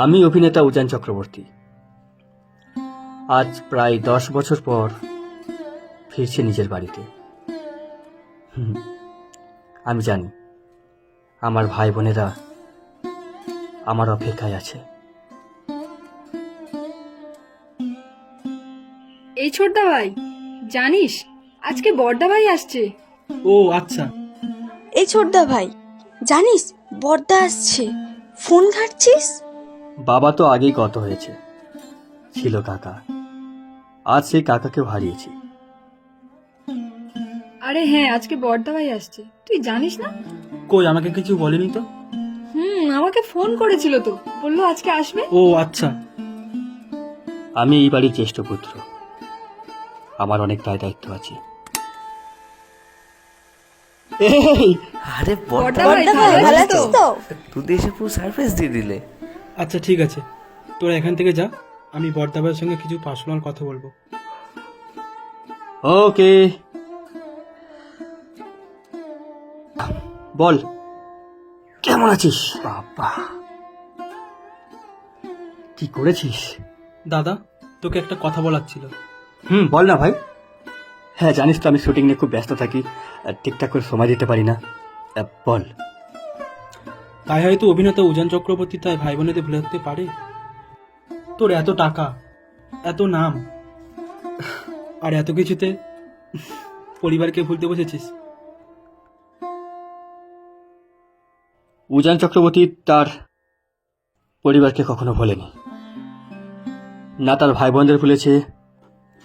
আমি অভিনেতা উজান চক্রবর্তী। আজ প্রায় 10 বছর পর ফিরছি নিজের বাড়িতে। আমি জানি আমার ভাই বোনেরা আমার অপেক্ষায় আছে। এই ছোটদা ভাই, জানিস আজকে বড়দা ভাই আসছে। ও আচ্ছা। এই ছোটদা ভাই, জানিস বড়দা আসছে? ফোন ঘাটছিস? বাবা তো আগেই গত হয়েছে, ছিল কাকা। আজ সেই কাকাকেও হারিয়েছি। আরে হ্যাঁ, আজকে বড়দা ভাই আসছে, তুই জানিস না? কই, আমাকে কিছু বলেনি তো। আমাকে ফোন করেছিল তো, বললো আজকে আসবে। ও আচ্ছা। আমি এই বাড়ির জ্যেষ্ঠ পুত্র, আমার অনেক দায় দায়িত্ব আছে। এই, আরে বড়দা বড়দা ভাই, ভালো আছিস তো? তুই এসে পুরো সারপ্রাইজ দিয়ে দিলে। আচ্ছা ঠিক আছে, তোরা এখান থেকে যা, আমি বর্দাবাইয়ের সঙ্গে কিছু পার্সোনাল কথা বলবো। ওকে, বল কেমন আছিস? বাবা, কি করেছিস? দাদা, তোকে একটা কথা বলার ছিল। বল না ভাই। হ্যাঁ, জানিস তো আমি শুটিং নিয়ে খুব ব্যস্ত থাকি, ঠিকঠাক করে সময় দিতে পারি না। বল। তাই হয়তো অভিনেতা উজান চক্রবর্তী তাই ভাই বোনেদের ভুলে থাকতে পারে। তোর এত টাকা, এত নাম, আর এত কিছুতে পরিবারকে ভুলতে বসেছিস। উজান চক্রবর্তী তার পরিবারকে কখনো ভোলেনি, না তার ভাই বোনদের ভুলেছে,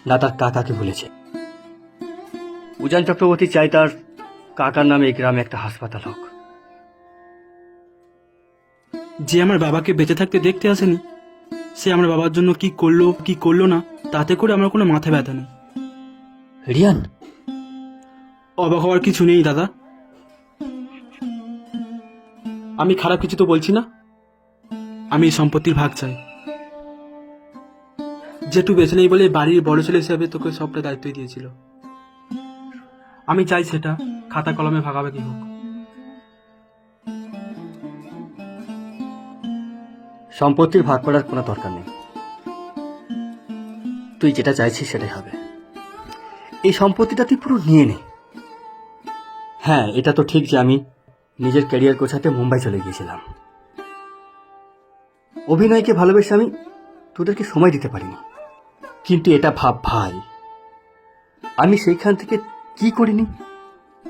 না তার কাকাকে ভুলেছে। উজান চক্রবর্তী চাই তার কাকার নামে এই গ্রামে একটা হাসপাতাল হোক। যে আমার বাবাকে বেঁচে থাকতে দেখতে আসেনি, সে আমার বাবার জন্য কি করলো না, তাতে করে আমার কোনো মাথা ব্যথা নেই। রিয়ান, অবাক হওয়ার কিছু নেই দাদা। আমি খারাপ কিছু তো বলছি না। আমি এই সম্পত্তির ভাগ চাই। যেটু বেঁচে নেই বলে বাড়ির বড় ছেলে হিসেবে তোকে সবটা দায়িত্ব দিয়েছিল। আমি চাই সেটা খাতা কলমে ভাগাভাগি হোক। সম্পত্তির ভাগ করার কোনো দরকার নেই। তুই যেটা চাইছিস সেটাই হবে। এই সম্পত্তিটা তুই পুরো নিয়ে নে। হ্যাঁ, এটা তো ঠিক যে আমি নিজের ক্যারিয়ার গোছাতে মুম্বাই চলে গিয়েছিলাম। অভিনয়কে ভালোবেসে আমি তোদেরকে সময় দিতে পারিনি। কিন্তু এটা ভাব ভাই, আমি সেইখান থেকে কি করিনি?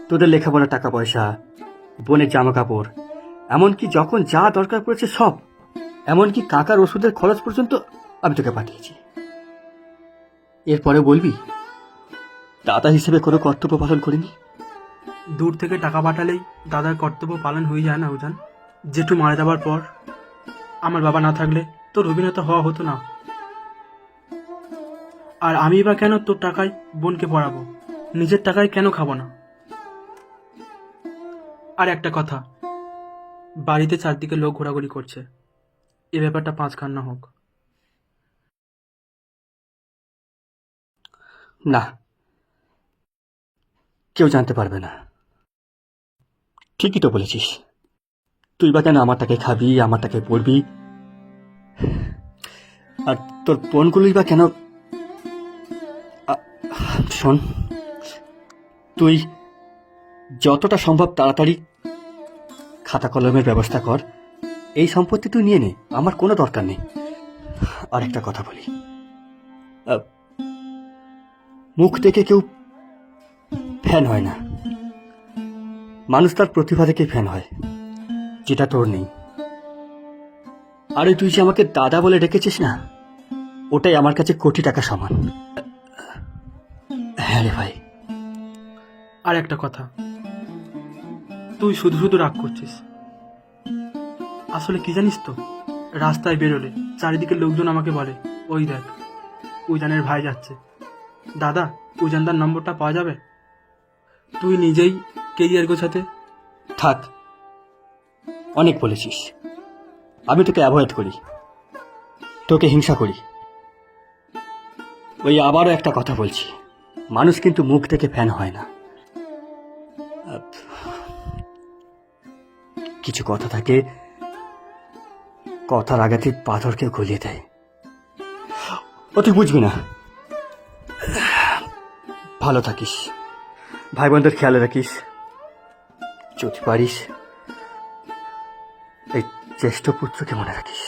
তোদের লেখাপড়ার টাকা পয়সা, বোনের জামা কাপড়, এমনকি যখন যা দরকার পড়েছে সব, এমনকি কাকার ওষুধের খরচ পর্যন্ত আমি তোকে পাঠিয়েছি। এরপরে বলবি দাদা হিসেবে কোনো কর্তব্য পালন করিনি? দূর থেকে টাকা পাঠালেই দাদার কর্তব্য পালন হয়ে যায় না উজান? জেঠু মারা যাবার পর আমার বাবা না থাকলে তোর অভিনেতা হওয়া হতো না। আর আমি বা কেন তোর টাকায় বোনকে পড়াবো? নিজের টাকায় কেন খাবো না? আর একটা কথা, বাড়িতে চারদিকে লোক ঘোরাঘুরি করছে, এ ব্যাপারটা পাঁচ কান্না হোক। না, কেউ জানতে পারবে না। ঠিকই তো বলেছিস। তুই বা কেন আমার টাকে খাবি, আমার টাকে পড়বি, আর তোর বোনগুলোই বা কেন? শোন, তুই যতটা সম্ভব তাড়াতাড়ি খাতা কলমের ব্যবস্থা কর। এই সম্পত্তি তুই নিয়ে নে, আমার কোনো দরকার নেই। আর একটা কথা বলি, মুখ দেখে কেউ ফ্যান হয় না, মানুষ তার প্রতিভা থেকে ফ্যান হয়, যেটা তোর নেই। আরে তুই যে আমাকে দাদা বলে ডেকেছিস না, ওটাই আমার কাছে কোটি টাকা সমান। হ্যাঁ রে ভাই। আর একটা কথা, তুই শুধু শুধু রাগ করছিস। আসলে কি জানিস তো, রাস্তায় বেরোলে চারিদিকে লোকজন আমাকে বলে, ওই দেখ উজানের ভাই যাচ্ছে। দাদা, উজানদার নম্বরটা পাওয়া যাবে? তুই নিজেই কেরিয়ার গোছাতে। থাক, অনেক বলেছিস। আমি তোকে অ্যাভয়েড করি, তোকে হিংসা করি। ওই আবারও একটা কথা বলছি, মানুষ কিন্তু মুখ থেকে ফ্যান হয় না। কিছু কথা থাকে কথার আঘাতে পাথরকেও গলিয়ে দেয়। ও তুই বুঝবি না। ভালো থাকিস, ভাই বোনদের খেয়াল রাখিস, যদি পারিস এই জ্যেষ্ঠ পুত্রকে মনে রাখিস।